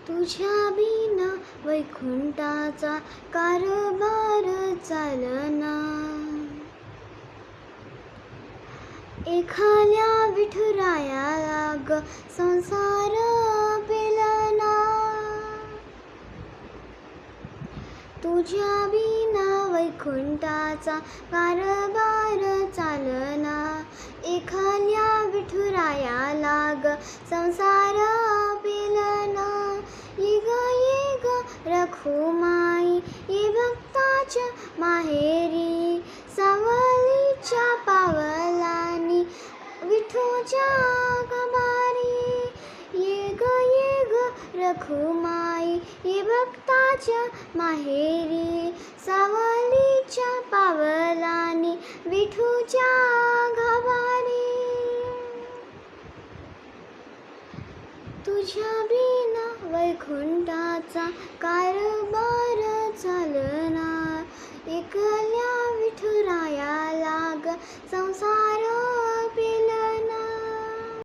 तुझ्या बिना वैकुंठाचा कारभार चालना. एखाद्या विठुरायाला ग संसार पेलना. तुझ्या बिना वैकुंठाचा कारभार चालना. एखाद्या विठुरायाला ग संसार पेलना. ये ग रखुमाई ये भक्ताच्या माहेरी. सावलीच्या पावलांनी विठूच्या गाभारी. ये ग रखुमाई ये भक्ताच्या माहेरी. सावलीच्या पावलांनी विठूच्या गाभारी. तुझ्या बिना वैकुंठाचा कारभार चालना. एकल्या विठुरायाला ग संसार